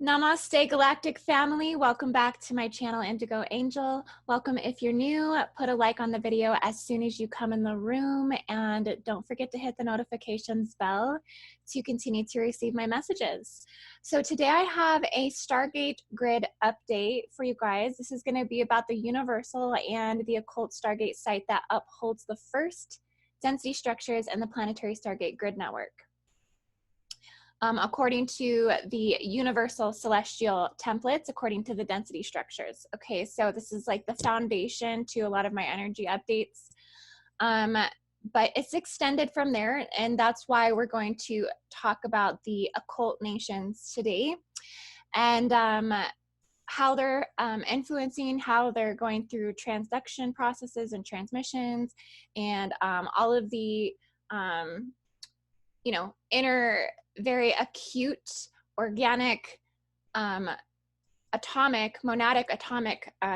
Namaste Galactic family, welcome back to my channel Indigo Angel. Welcome if you're new, put a like on the video as soon as you come in the room, and don't forget to hit the notifications bell to continue to receive my messages. So today I have a Stargate grid update for you guys. This is going to be about the universal and the occult Stargate site that upholds the first density structures in the planetary Stargate grid network. According to the universal celestial templates, according to the density structures. Okay, so this is like the foundation to a lot of my energy updates, but it's extended from there, and that's why we're going to talk about the occult nations today, and how they're influencing, how they're going through transduction processes and transmissions, and all of the inner, very acute, organic, monadic atomic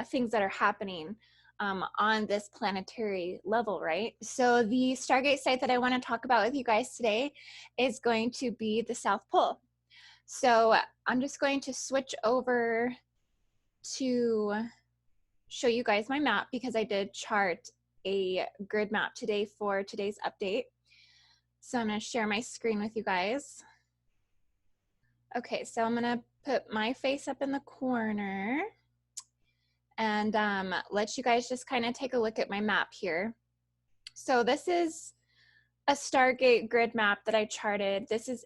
things that are happening on this planetary level, right? So the Stargate site that I want to talk about with you guys today is going to be the South Pole. So I'm just going to switch over to show you guys my map, because I did chart a grid map today for today's update. So I'm going to share my screen with you guys. Okay, so I'm going to put my face up in the corner and let you guys just kind of take a look at my map here. So this is a Stargate grid map that I charted. This is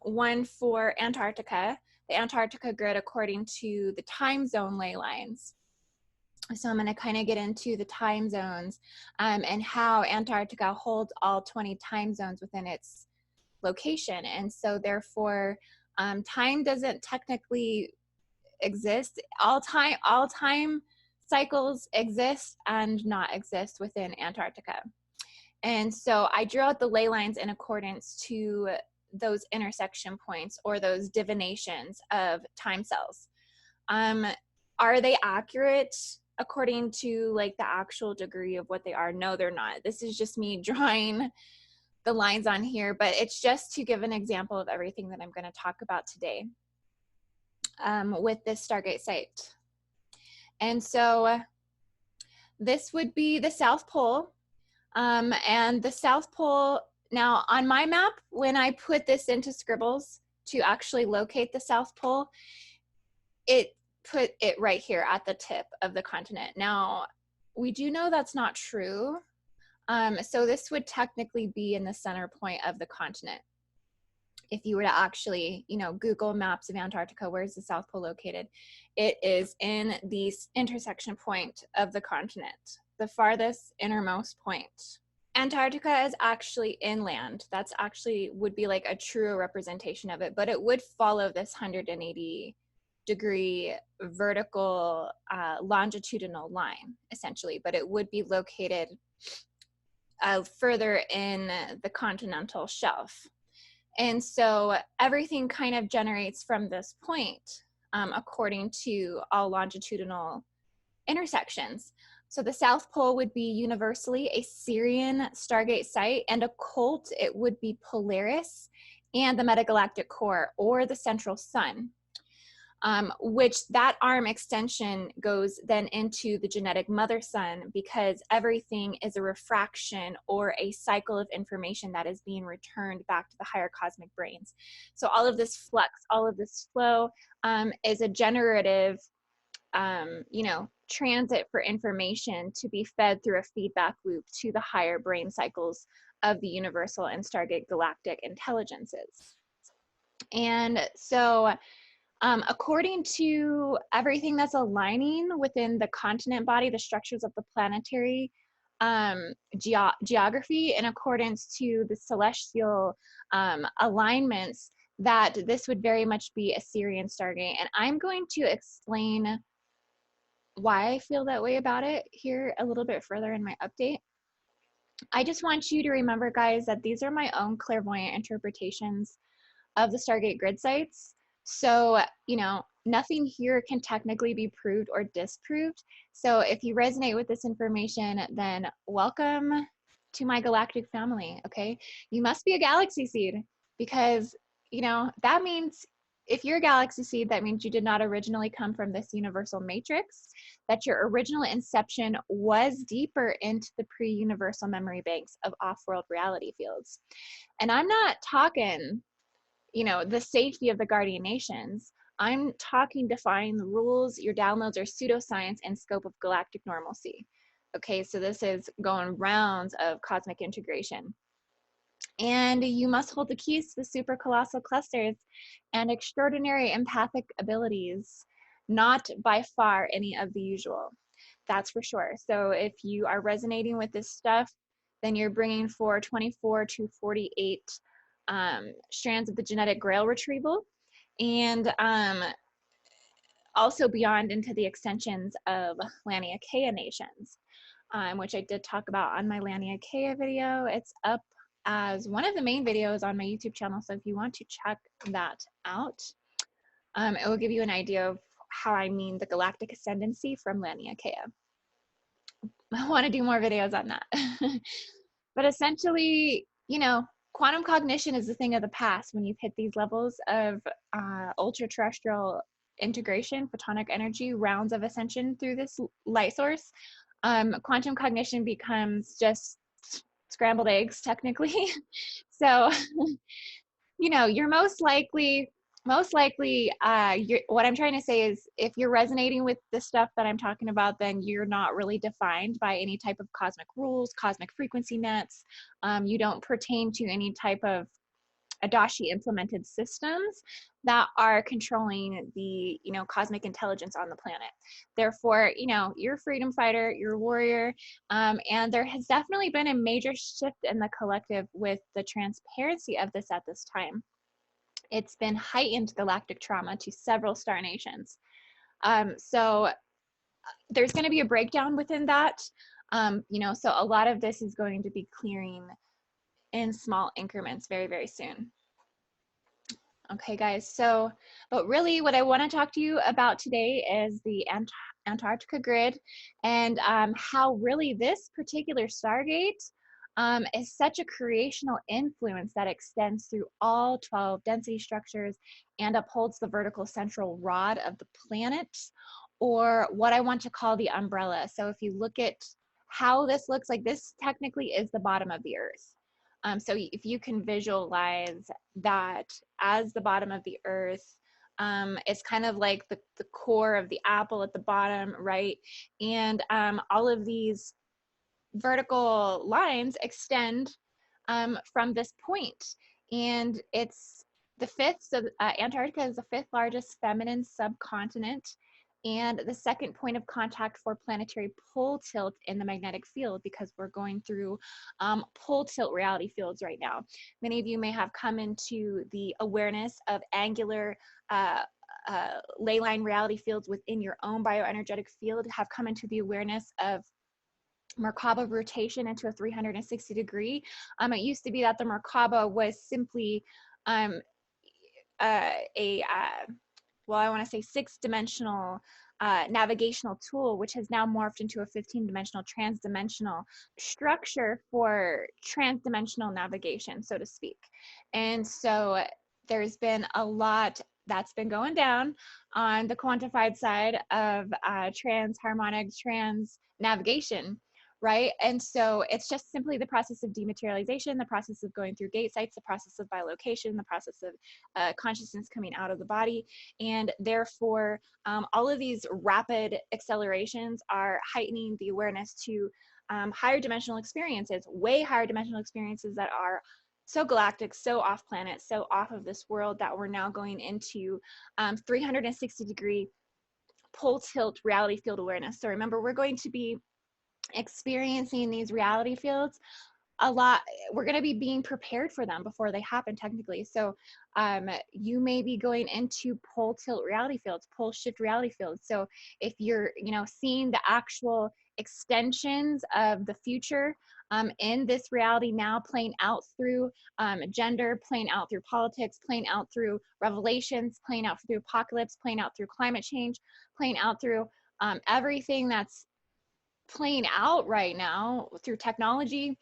one for Antarctica, the Antarctica grid according to the time zone ley lines. So I'm going to kind of get into the time zones and how Antarctica holds all 20 time zones within its location. And so therefore, time doesn't technically exist. All time cycles exist and not exist within Antarctica. And so I drew out the ley lines in accordance to those intersection points, or those divinations of time cells. Are they accurate according to like the actual degree of what they are? No, they're not. This is just me drawing the lines on here, but it's just to give an example of everything that I'm going to talk about today with this Stargate site. And so this would be the South Pole, and the South Pole, now on my map, when I put this into Scribbles to actually locate the South Pole, it put it right here at the tip of the continent. Now, we do know that's not true. So this would technically be in the center point of the continent. If you were to actually, Google maps of Antarctica, where's the South Pole located? It is in the intersection point of the continent, the farthest innermost point. Antarctica is actually inland. That's actually would be like a true representation of it, but it would follow this 180-degree vertical longitudinal line, essentially, but it would be located further in the continental shelf. And so everything kind of generates from this point according to all longitudinal intersections. So the South Pole would be universally a Sirian Stargate site, and occult, it would be Polaris and the metagalactic core, or the central sun. Which that arm extension goes then into the genetic mother sun, because everything is a refraction or a cycle of information that is being returned back to the higher cosmic brains. So all of this flux, all of this flow is a generative, transit for information to be fed through a feedback loop to the higher brain cycles of the universal and Stargate galactic intelligences. And so according to everything that's aligning within the continent body, the structures of the planetary geography, in accordance to the celestial alignments, that this would very much be a Sirian Stargate. And I'm going to explain why I feel that way about it here a little bit further in my update. I just want you to remember, guys, that these are my own clairvoyant interpretations of the Stargate grid sites. So, nothing here can technically be proved or disproved. So if you resonate with this information, then welcome to my galactic family, okay? You must be a galaxy seed, because, that means if you're a galaxy seed, that means you did not originally come from this universal matrix, that your original inception was deeper into the pre-universal memory banks of off-world reality fields. And I'm not talking, you know, the safety of the guardian nations. I'm talking defying the rules. Your downloads are pseudoscience and scope of galactic normalcy. Okay, so this is going rounds of cosmic integration. And you must hold the keys to the super colossal clusters and extraordinary empathic abilities, not by far any of the usual. That's for sure. So if you are resonating with this stuff, then you're bringing for 24 to 48 strands of the genetic grail retrieval, and also beyond into the extensions of Laniakea nations, which I did talk about on my Laniakea video. It's up as one of the main videos on my YouTube channel, so if you want to check that out, it will give you an idea of how I mean the galactic ascendancy from Laniakea. I want to do more videos on that. But essentially, you know, quantum cognition is a thing of the past when you've hit these levels of ultra-terrestrial integration, photonic energy, rounds of ascension through this light source. Quantum cognition becomes just scrambled eggs, technically. So, you know, you're most likely, what I'm trying to say is if you're resonating with the stuff that I'm talking about, then you're not really defined by any type of cosmic rules, cosmic frequency nets. You don't pertain to any type of Adachi implemented systems that are controlling the, you know, cosmic intelligence on the planet. Therefore, you know, you're a freedom fighter, you're a warrior, and there has definitely been a major shift in the collective with the transparency of this at this time. It's been heightened galactic trauma to several star nations. So there's going to be a breakdown within that. You know, so a lot of this is going to be clearing in small increments very, very soon. Okay, guys, so, but really what I want to talk to you about today is the Antarctica grid, and how really this particular Stargate is such a creational influence that extends through all 12 density structures and upholds the vertical central rod of the planet, or what I want to call the umbrella. So if you look at how this looks like, this technically is the bottom of the Earth. So if you can visualize that as the bottom of the Earth, it's kind of like the core of the apple at the bottom, right? And all of these vertical lines extend from this point. And it's the fifth, so Antarctica is the fifth largest feminine subcontinent and the second point of contact for planetary pole tilt in the magnetic field, because we're going through pole tilt reality fields right now. Many of you may have come into the awareness of angular ley line reality fields within your own bioenergetic field, have come into the awareness of Merkaba rotation into a 360-degree. It used to be that the Merkaba was simply well, I want to say 6-dimensional navigational tool, which has now morphed into a 15-dimensional transdimensional structure for transdimensional navigation, so to speak. And so there's been a lot that's been going down on the quantified side of trans-harmonic trans navigation, right? And so it's just simply the process of dematerialization, the process of going through gate sites, the process of bilocation, the process of consciousness coming out of the body. And therefore, all of these rapid accelerations are heightening the awareness to higher dimensional experiences, way higher dimensional experiences that are so galactic, so off planet, so off of this world, that we're now going into 360-degree pole tilt reality field awareness. So remember, we're going to be experiencing these reality fields a lot. We're going to be being prepared for them before they happen, technically. So you may be going into pole tilt reality fields, pole shift reality fields. So if you're, you know, seeing the actual extensions of the future in this reality now, playing out through gender, playing out through politics, playing out through revelations, playing out through apocalypse, playing out through climate change, playing out through everything that's playing out right now through technology,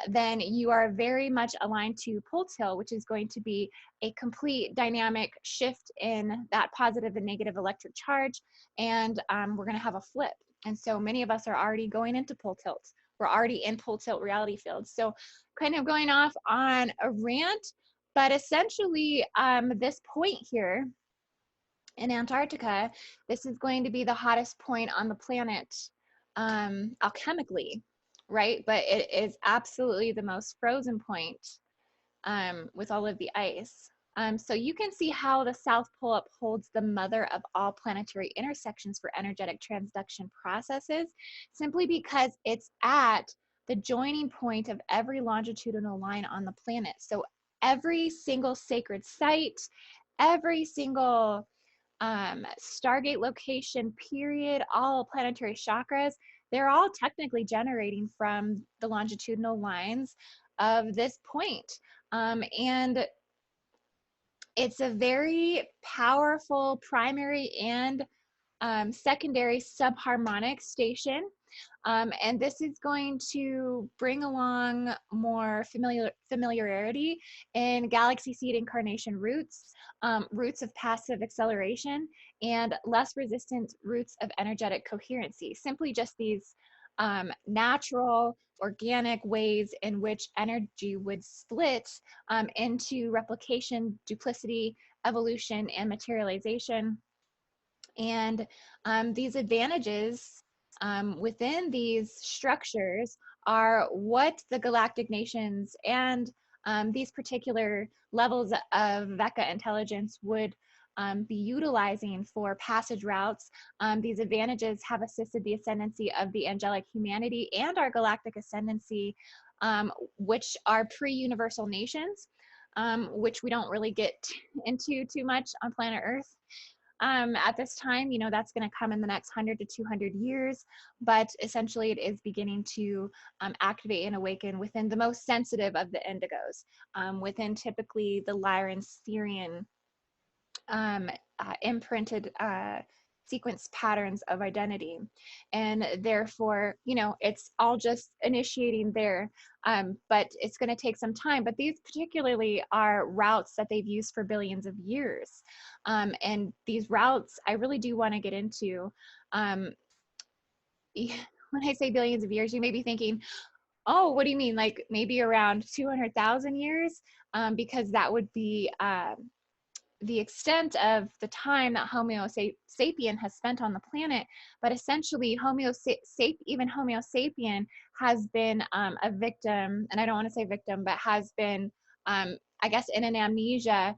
then you are very much aligned to pole tilt, which is going to be a complete dynamic shift in that positive and negative electric charge. And we're going to have a flip. And so many of us are already going into pole tilt. We're already in pole tilt reality fields. So kind of going off on a rant, but essentially this point here in Antarctica, this is going to be the hottest point on the planet alchemically, right? But it is absolutely the most frozen point with all of the ice. So you can see how the South Pole upholds the mother of all planetary intersections for energetic transduction processes, simply because it's at the joining point of every longitudinal line on the planet. So every single sacred site, every single Stargate location, period, all planetary chakras, they're all technically generating from the longitudinal lines of this point. And it's a very powerful primary and secondary subharmonic station. And this is going to bring along more familiarity in galaxy seed incarnation roots, roots of passive acceleration, and less resistant roots of energetic coherency. Simply just these natural, organic ways in which energy would split into replication, duplicity, evolution, and materialization. And these advantages within these structures are what the galactic nations and these particular levels of Veka intelligence would be utilizing for passage routes. These advantages have assisted the ascendancy of the angelic humanity and our galactic ascendancy, which are pre-universal nations, which we don't really get into too much on planet Earth. At this time, you know, that's going to come in the next 100 to 200 years, but essentially it is beginning to activate and awaken within the most sensitive of the indigos, within typically the Lyran Syrian imprinted sequence patterns of identity. And therefore, you know, it's all just initiating there, but it's going to take some time. But these particularly are routes that they've used for billions of years. And these routes, I really do want to get into. When I say billions of years, you may be thinking, oh, what do you mean? Like maybe around 200,000 years? Because that would be the extent of the time that Homo sapien has spent on the planet. But essentially even Homo sapien has been a victim, and I don't want to say victim, but has been I guess in an amnesia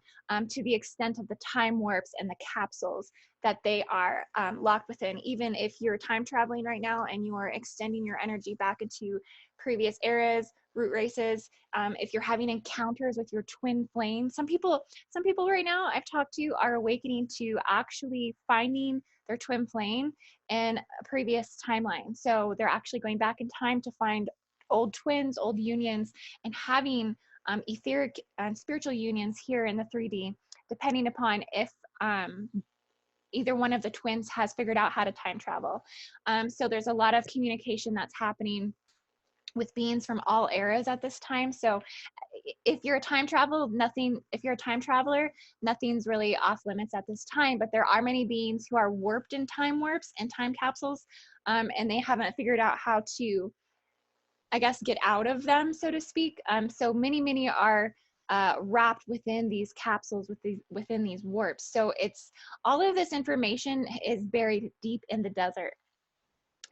to the extent of the time warps and the capsules that they are locked within. Even if you're time traveling right now and you are extending your energy back into previous eras, root races, if you're having encounters with your twin flame, some people right now I've talked to are awakening to actually finding their twin flame in a previous timeline. So they're actually going back in time to find old twins, old unions, and having etheric and spiritual unions here in the 3D, depending upon if either one of the twins has figured out how to time travel. So there's a lot of communication that's happening with beings from all eras at this time. So if you're a time traveler, nothing's really off limits at this time. But there are many beings who are warped in time warps and time capsules, and they haven't figured out how to, I guess, get out of them, so to speak. So many are wrapped within these capsules, within these warps. So it's all of this information is buried deep in the desert.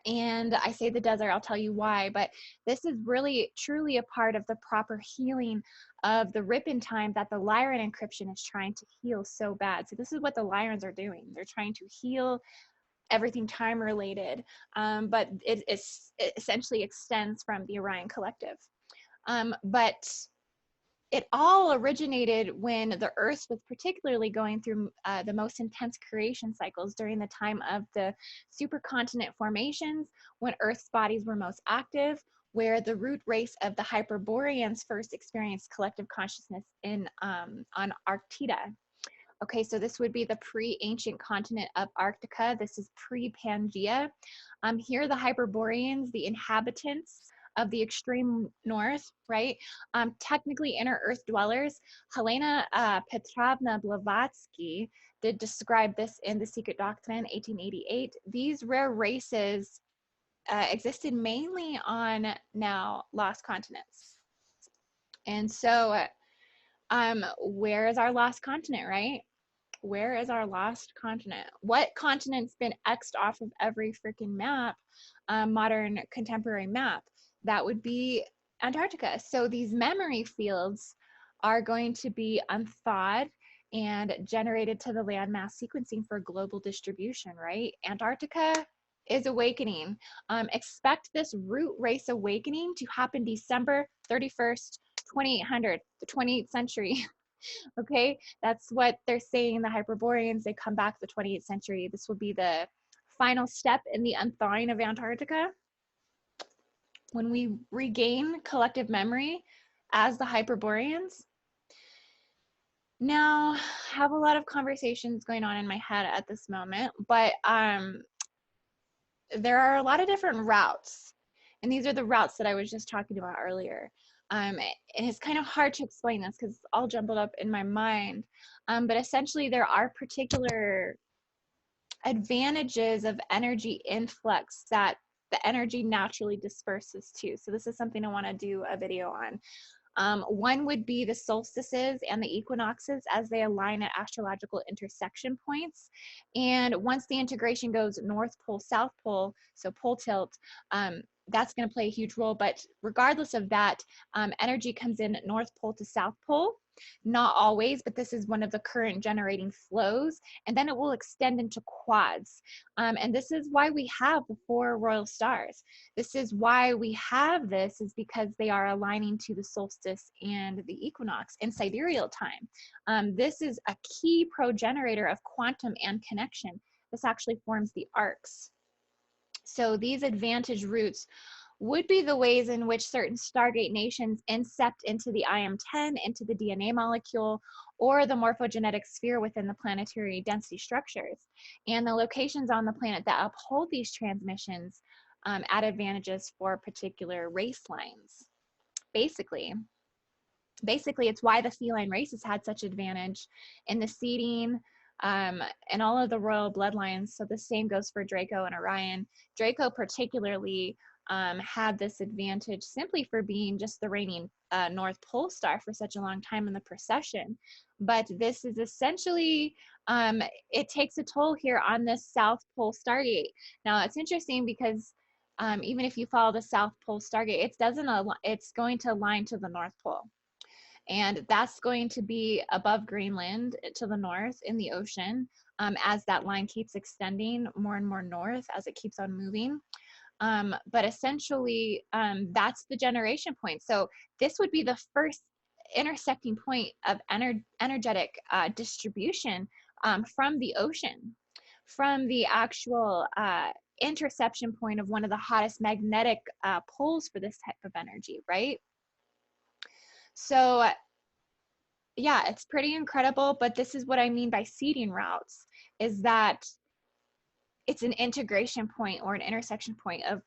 And I say the desert, I'll tell you why, but this is really truly a part of the proper healing of the rip in time that the Lyran encryption is trying to heal so bad. So this is what the Lyrans are doing. They're trying to heal everything time related, but it essentially extends from the Orion Collective. But it all originated when the Earth was particularly going through the most intense creation cycles during the time of the supercontinent formations, when Earth's bodies were most active, where the root race of the hyperboreans first experienced collective consciousness on Arctida. Okay, so this would be the pre-ancient continent of Arctica. This is pre-pangea. Here, the hyperboreans, the inhabitants of the extreme north, right? Technically inner Earth dwellers. Helena Petrovna Blavatsky did describe this in The Secret Doctrine, 1888. These rare races existed mainly on now lost continents. And so where is our lost continent, right? Where is our lost continent? What continent's been X'd off of every freaking map, modern contemporary map? That would be Antarctica. So these memory fields are going to be unthawed and generated to the landmass sequencing for global distribution, right? Antarctica is awakening. Expect this root race awakening to happen December 31st, 2800, the 28th century. Okay, that's what they're saying. The hyperboreans, they come back the 28th century. This will be the final step in the unthawing of Antarctica. When we regain collective memory as the hyperboreans. Now, I have a lot of conversations going on in my head at this moment, but there are a lot of different routes. And these are the routes that I was just talking about earlier. And it's kind of hard to explain this because it's all jumbled up in my mind. But essentially, there are particular advantages of energy influx that the energy naturally disperses to. So this is something I want to do a video on. One would be the solstices and the equinoxes as they align at astrological intersection points. And once the integration goes North Pole, South Pole, so pole tilt, that's going to play a huge role. But regardless of that, energy comes in North Pole to South Pole. Not always, but this is one of the current generating flows. And then it will extend into quads. And this is why we have the 4 royal stars. This is why we have this, is because they are aligning to the solstice and the equinox in sidereal time. This is a key progenerator of quantum and connection. This actually forms the arcs. So these advantage routes would be the ways in which certain Stargate nations incept into the IM-10, into the DNA molecule, or the morphogenetic sphere within the planetary density structures. And the locations on the planet that uphold these transmissions add advantages for particular race lines. Basically, it's why the feline races had such advantage in the seeding and all of the royal bloodlines. So the same goes for Draco and Orion. Draco particularly had this advantage simply for being just the reigning North Pole star for such a long time in the procession. But this is essentially, it takes a toll here on this South Pole Stargate. Now it's interesting because even if you follow the South Pole Stargate, it's going to align to the North Pole. And that's going to be above Greenland to the north in the ocean as that line keeps extending more and more north as it keeps on moving. But essentially, that's the generation point. So this would be the first intersecting point of energetic distribution from the ocean, from the actual interception point of one of the hottest magnetic poles for this type of energy, right? So yeah, it's pretty incredible, but this is what I mean by seeding routes, is that it's an integration point or an intersection point of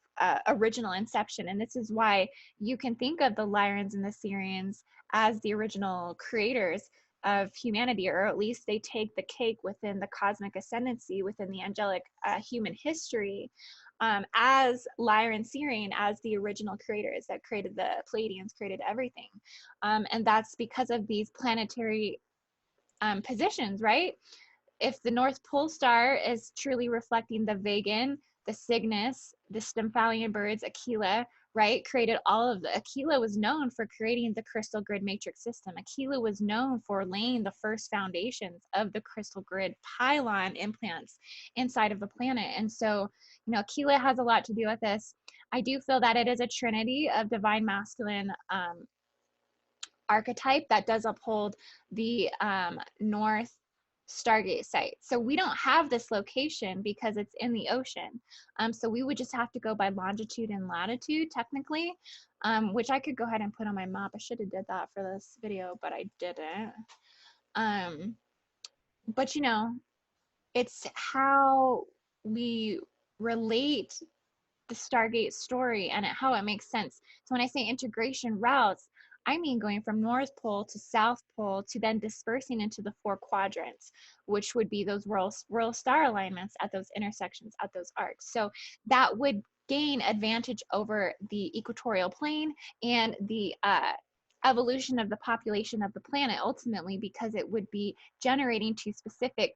original inception. And this is why you can think of the Lyrians and the Sirians as the original creators of humanity, or at least they take the cake within the cosmic ascendancy, within the angelic human history, as Lyran Sirian, as the original creators that created the Pleiadians, created everything. And that's because of these planetary positions, right? If the North Pole star is truly reflecting the Vegan, the Cygnus, the Stymphalian birds, Aquila, right? Created all of the, Aquila was known for creating the crystal grid matrix system. Aquila was known for laying the first foundations of the crystal grid pylon implants inside of the planet. And so, you know, Aquila has a lot to do with this. I do feel that it is a trinity of divine masculine archetype that does uphold the North Stargate site. So we don't have this location because it's in the ocean. So we would just have to go by longitude and latitude technically, which I could go ahead and put on my map. I should have did that for this video, but I didn't. but you know, it's how we relate the Stargate story and how it makes sense. So when I say integration routes, I mean going from North Pole to South Pole to then dispersing into the 4 quadrants, which would be those royal star alignments at those intersections, at those arcs. So that would gain advantage over the equatorial plane and the evolution of the population of the planet ultimately, because it would be generating 2 specific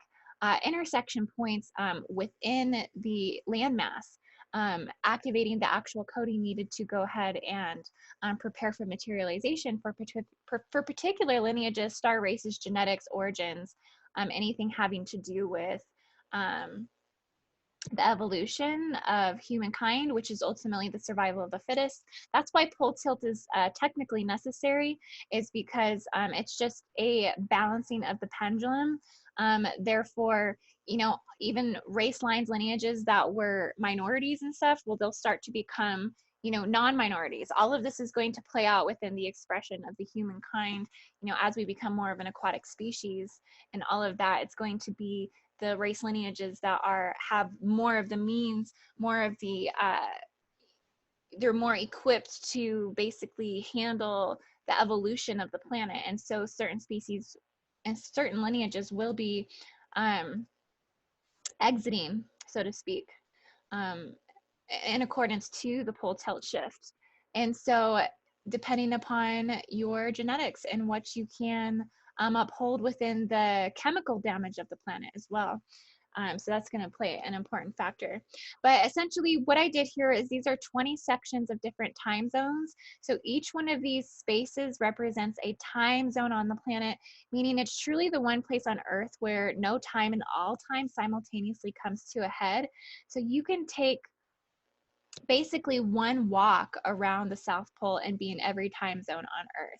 intersection points within the landmass, activating the actual coding needed to go ahead and prepare for materialization for particular lineages, star races, genetics, origins, anything having to do with um, the evolution of humankind, which is ultimately the survival of the fittest. That's why pole tilt is technically necessary, is because it's just a balancing of the pendulum. Therefore, you know, even race lines, lineages that were minorities and stuff, well, they'll start to become, you know, non-minorities. All of this is going to play out within the expression of the humankind, you know, as we become more of an aquatic species and all of that. It's going to be the race lineages that have more of the means, more of the they're more equipped to basically handle the evolution of the planet. And so certain species and certain lineages will be exiting, so to speak, um, in accordance to the pole tilt shift. And so depending upon your genetics and what you can uphold within the chemical damage of the planet as well. So that's going to play an important factor. But essentially what I did here is these are 20 sections of different time zones. So each one of these spaces represents a time zone on the planet, meaning it's truly the one place on Earth where no time and all time simultaneously comes to a head. So you can take basically one walk around the South Pole and be in every time zone on Earth.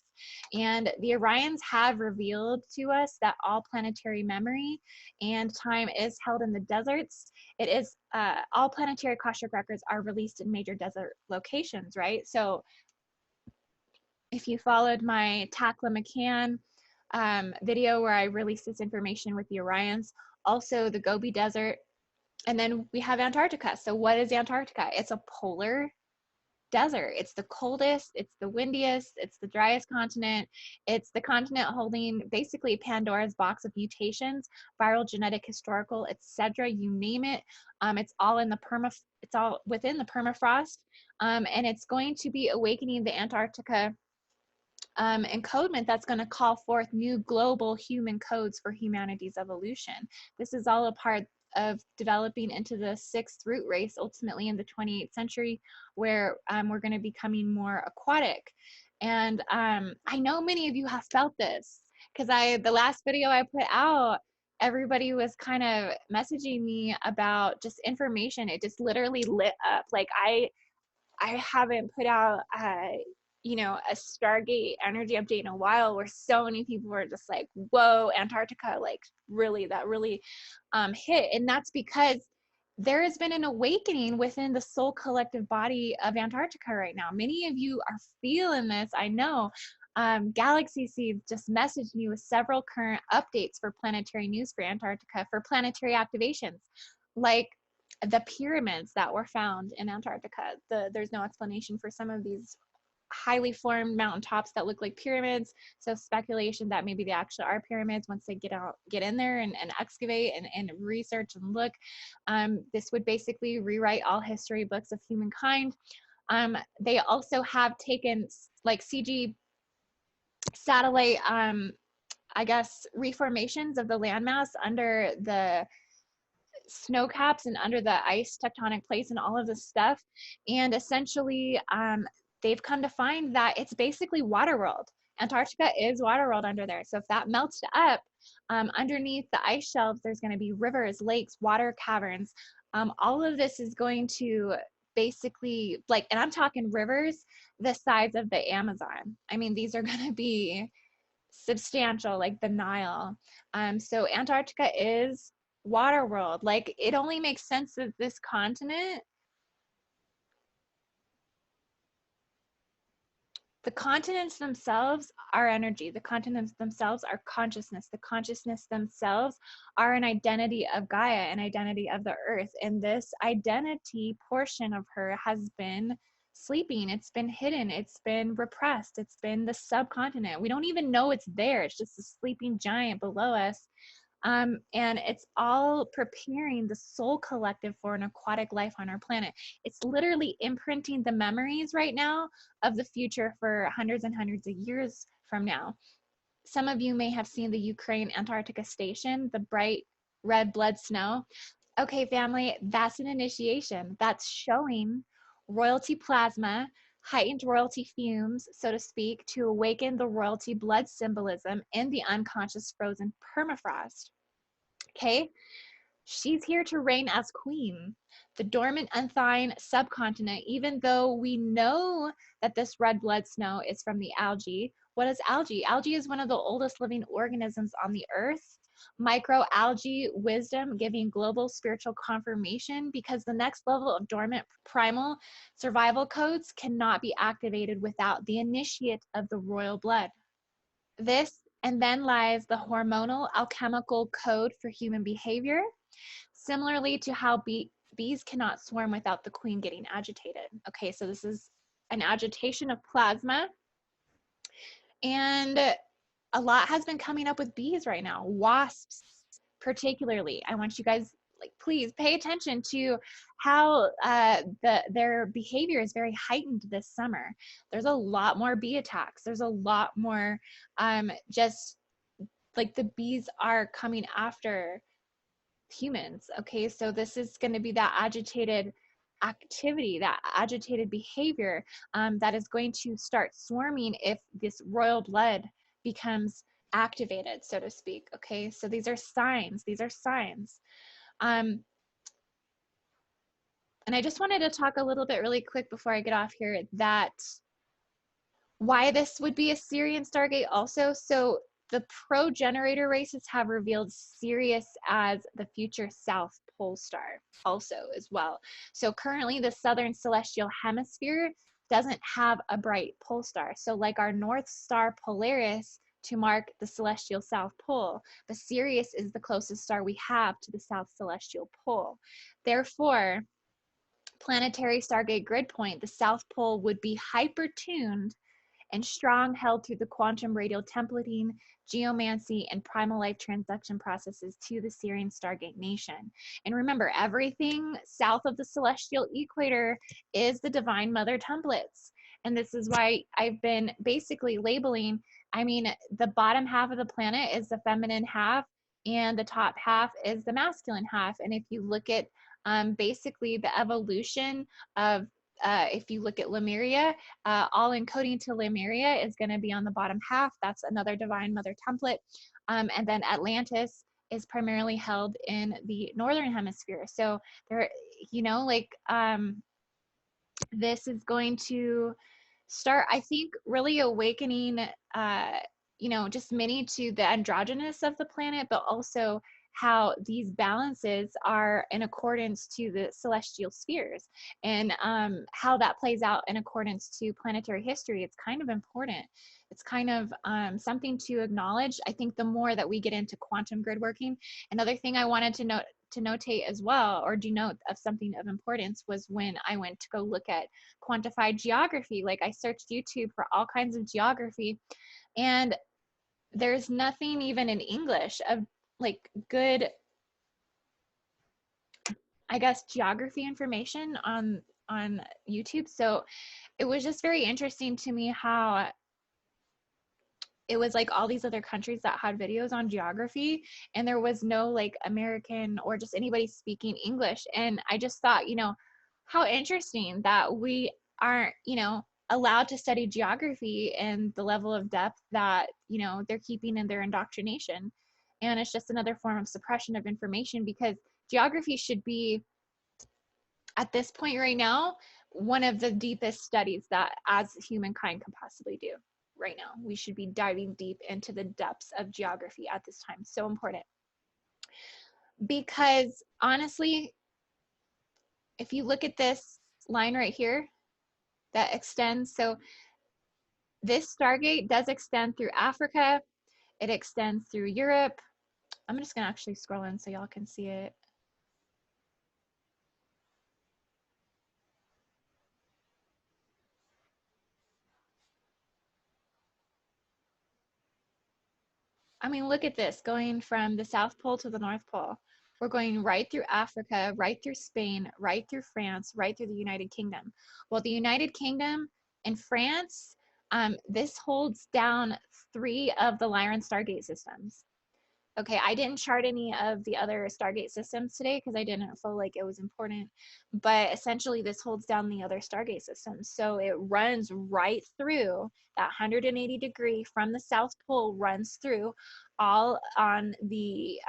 And the Orions have revealed to us that all planetary memory and time is held in the deserts. It is all planetary Akashic records are released in major desert locations, right? So if you followed my Takla McCann video where I released this information with the Orions, also the Gobi Desert, and then we have Antarctica. So what is Antarctica? It's a polar desert. It's the coldest, it's the windiest, it's the driest continent. It's the continent holding basically Pandora's box of mutations, viral, genetic, historical, etc. You name it. It's all in the it's all within the permafrost. And it's going to be awakening the Antarctica encodement that's going to call forth new global human codes for humanity's evolution. This is all a part of developing into the 6th root race ultimately in the 28th century, where we're going to be becoming more aquatic. And I know many of you have felt this, because the last video I put out, everybody was kind of messaging me about just information. It just literally lit up. Like I haven't put out you know, a Stargate energy update in a while, where so many people were just like, whoa, Antarctica, like really, that really hit. And that's because there has been an awakening within the soul collective body of Antarctica right now. Many of you are feeling this, I know. Galaxy Seeds just messaged me with several current updates for planetary news for Antarctica, for planetary activations, like the pyramids that were found in Antarctica. There's no explanation for some of these highly formed mountaintops that look like pyramids. So speculation that maybe they actually are pyramids once they get in there and excavate and research and look. This would basically rewrite all history books of humankind. They also have taken like CG satellite, I guess, reformations of the landmass under the snow caps and under the ice tectonic plates and all of this stuff. And essentially, they've come to find that it's basically water world. Antarctica is water world under there. So if that melts up, underneath the ice shelves, there's going to be rivers, lakes, water caverns. All of this is going to basically, like, and I'm talking rivers the size of the Amazon. I mean, these are going to be substantial, like the Nile. So Antarctica is water world. Like, it only makes sense that this continent The continents themselves are energy. The continents themselves are consciousness. The consciousness themselves are an identity of Gaia, an identity of the earth. And this identity portion of her has been sleeping. It's been hidden. It's been repressed. It's been the subcontinent. We don't even know it's there. It's just a sleeping giant below us. And it's all preparing the soul collective for an aquatic life on our planet. It's literally imprinting the memories right now of the future for hundreds and hundreds of years from now. Some of you may have seen the Ukraine Antarctica station, the bright red blood snow. Okay, family, that's an initiation. That's showing royalty plasma, heightened royalty fumes, so to speak, to awaken the royalty blood symbolism in the unconscious frozen permafrost. Okay, she's here to reign as queen. The dormant, unthawing subcontinent, even though we know that this red blood snow is from the algae. What is algae? Algae is one of the oldest living organisms on the earth. Microalgae wisdom giving global spiritual confirmation, because the next level of dormant primal survival codes cannot be activated without the initiate of the royal blood. This and then lies the hormonal alchemical code for human behavior, similarly to how bees cannot swarm without the queen getting agitated. Okay, so this is an agitation of plasma, and a lot has been coming up with bees right now, wasps particularly. I want you guys, like, please pay attention to how their behavior is very heightened this summer. There's a lot more bee attacks. There's a lot more just like the bees are coming after humans. Okay, so this is going to be that agitated activity, that agitated behavior that is going to start swarming if this royal blood becomes activated, so to speak. Okay, so these are signs. These are signs. And I just wanted to talk a little bit really quick before I get off here that why this would be a Sirian Stargate also. So the pro-generator races have revealed Sirius as the future South Pole star also as well. So currently the southern celestial hemisphere doesn't have a bright pole star. So like our North Star Polaris to mark the celestial South Pole, but Sirius is the closest star we have to the South Celestial Pole. Therefore, planetary Stargate grid point, the South Pole would be hyper-tuned and strong, held through the quantum radial templating, geomancy, and primal life transduction processes to the Sirian Stargate nation. And remember, everything south of the celestial equator is the Divine Mother templates. And this is why I've been basically labeling, I mean, the bottom half of the planet is the feminine half, and the top half is the masculine half. And if you look at basically the evolution of if you look at Lemuria, all encoding to Lemuria is going to be on the bottom half. That's another Divine Mother template. And then Atlantis is primarily held in the northern hemisphere. So there, you know, like this is going to start, I think, really awakening, you know, just many to the androgynous of the planet, but also how these balances are in accordance to the celestial spheres, and how that plays out in accordance to planetary history. It's kind of important. It's kind of something to acknowledge. I think the more that we get into quantum grid working, another thing I wanted to notate as well, or denote of something of importance, was when I went to go look at quantified geography. Like I searched YouTube for all kinds of geography, and there's nothing even in English of like good, I guess, geography information on YouTube. So it was just very interesting to me how it was like all these other countries that had videos on geography, and there was no like American or just anybody speaking English. And I just thought, you know, how interesting that we aren't, you know, allowed to study geography and the level of depth that, you know, they're keeping in their indoctrination. And it's just another form of suppression of information, because geography should be, at this point right now, one of the deepest studies that as humankind can possibly do right now. We should be diving deep into the depths of geography at this time. So important. Because honestly, if you look at this line right here that extends, so This Stargate does extend through Africa. It extends through Europe. I'm just gonna actually scroll in so y'all can see it. I mean, look at this, going from the South Pole to the North Pole. We're going right through Africa, right through Spain, right through France, right through the United Kingdom. Well, the United Kingdom and France, this holds down 3 of the Lyran Stargate systems. Okay, I didn't chart any of the other Stargate systems today because I didn't feel like it was important, but essentially this holds down the other Stargate systems. So it runs right through that 180-degree from the South Pole, runs through all on the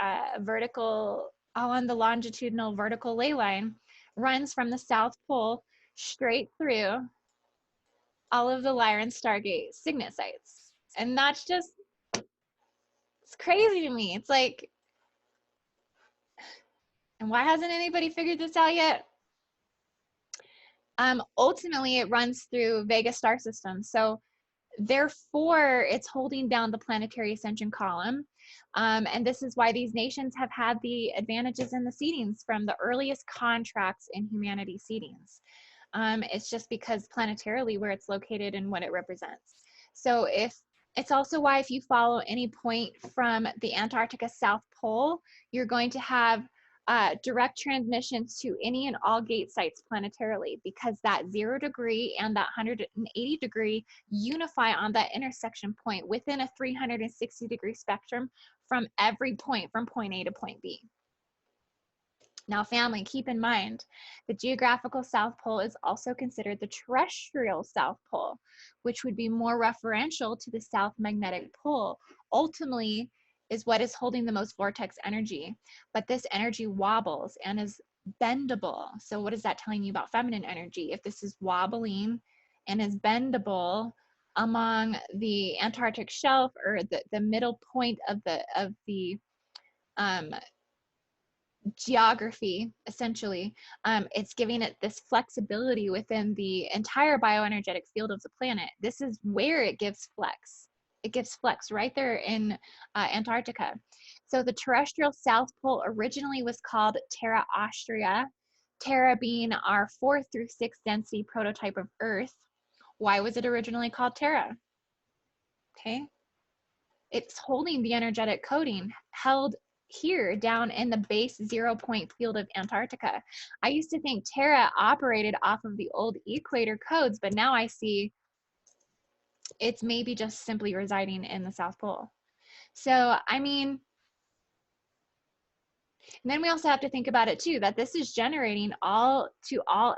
all on the longitudinal vertical ley line, runs from the South Pole straight through all of the Lyran Stargate signet sites. And that's just, it's crazy to me. It's like, and why hasn't anybody figured this out yet? Ultimately, it runs through Vega star system. So therefore, it's holding down the planetary ascension column. And this is why these nations have had the advantages in the seedings from the earliest contracts in humanity seedings. It's just because planetarily where it's located and what it represents. So if it's also why if you follow any point from the Antarctica South Pole, you're going to have direct transmissions to any and all gate sites planetarily, because that 0 degree and that 180 degree unify on that intersection point within a 360-degree spectrum from every point from point A to point B. Now, family, keep in mind, the geographical South Pole is also considered the terrestrial South Pole, which would be more referential to the South Magnetic Pole. Ultimately, is what is holding the most vortex energy, but this energy wobbles and is bendable. So what is that telling you about feminine energy? If this is wobbling and is bendable among the Antarctic shelf, or the middle point of the geography, essentially, it's giving it this flexibility within the entire bioenergetic field of the planet. This is where it gives flex. It gives flex right there in Antarctica. So the terrestrial South Pole originally was called Terra Austria, Terra being our 4th through 6th density prototype of Earth. Why was it originally called Terra? Okay, it's holding the energetic coding held here down in the base 0 point field of Antarctica. I used to think Terra operated off of the old equator codes, but now I see it's maybe just simply residing in the South Pole. So, I mean, and then we also have to think about it too, that this is generating all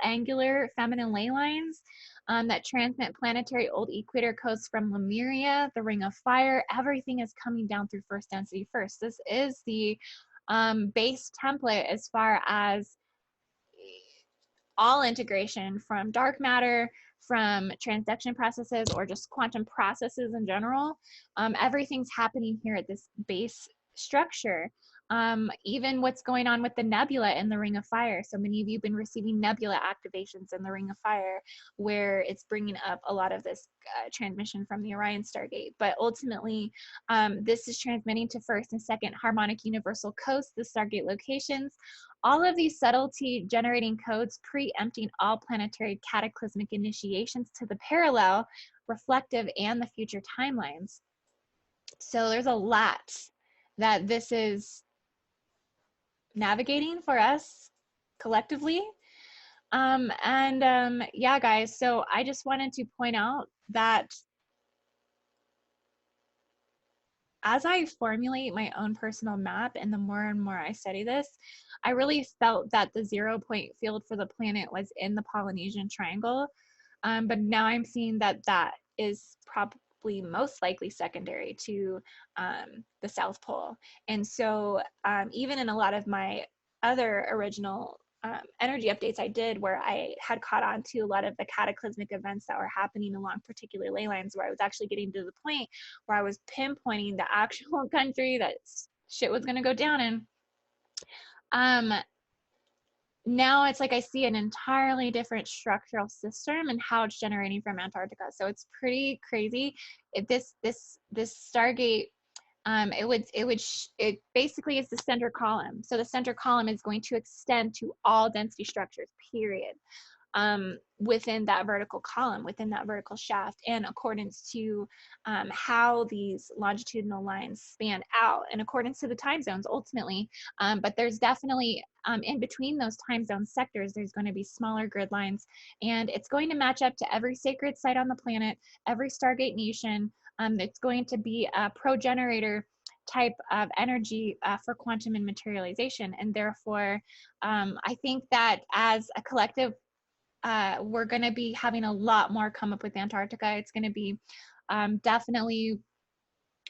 angular feminine ley lines that transmit planetary old equator codes from Lemuria, the Ring of Fire. Everything is coming down through first density first. This is the base template as far as all integration from dark matter, from transduction processes, or just quantum processes in general. Everything's happening here at this base structure. Even what's going on with the nebula in the Ring of Fire. So many of you have been receiving nebula activations in the Ring of Fire, where it's bringing up a lot of this transmission from the Orion Stargate. But ultimately, this is transmitting to first and second harmonic universal coasts, the Stargate locations. All of these subtlety generating codes preempting all planetary cataclysmic initiations to the parallel, reflective, and the future timelines. So there's a lot that this is navigating for us collectively. Yeah, guys, so I just wanted to point out that as I formulate my own personal map and the more and more I study this, I really felt that the 0 point field for the planet was in the Polynesian Triangle. But now I'm seeing that that is probably most likely secondary to the South Pole. And so even in a lot of my other original energy updates I did, where I had caught on to a lot of the cataclysmic events that were happening along particular ley lines, where I was actually getting to the point where I was pinpointing the actual country that shit was going to go down in. now it's like I see an entirely different structural system and how it's generating from Antarctica. So it's pretty crazy. This Stargate, it basically is the center column. So the center column is going to extend to all density structures, period, within that vertical column, within that vertical shaft, in accordance to how these longitudinal lines span out, in accordance to the time zones ultimately. But there's definitely in between those time zone sectors, there's going to be smaller grid lines, and it's going to match up to every sacred site on the planet, every Stargate nation. It's going to be a progenitor type of energy for quantum and materialization. And therefore, I think that as a collective, we're going to be having a lot more come up with Antarctica. It's going to be definitely,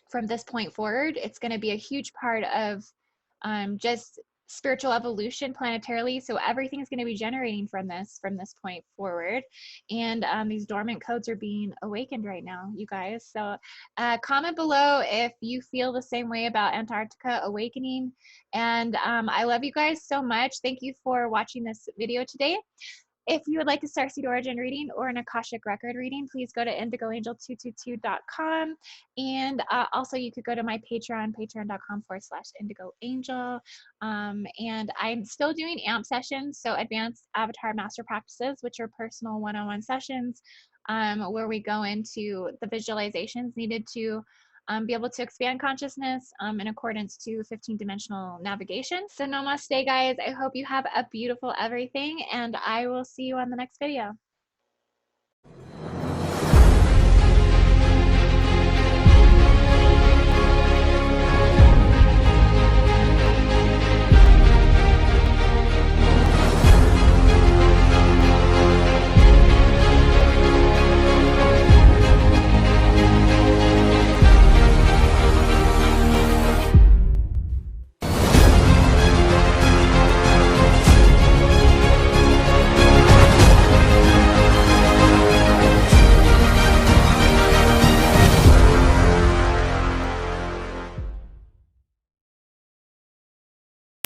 from this point forward, it's going to be a huge part of just spiritual evolution planetarily. So everything is going to be generating from this point forward. And these dormant codes are being awakened right now, you guys. So comment below if you feel the same way about Antarctica awakening. And I love you guys so much. Thank you for watching this video today. If you would like a Starseed Origin reading or an Akashic Record reading, please go to indigoangel222.com. And also you could go to my Patreon, patreon.com/indigoangel. And I'm still doing AMP sessions, so Advanced Avatar Master Practices, which are personal one-on-one sessions where we go into the visualizations needed to be able to expand consciousness in accordance to 15-dimensional navigation. So namaste, guys. I hope you have a beautiful everything, and I will see you on the next video.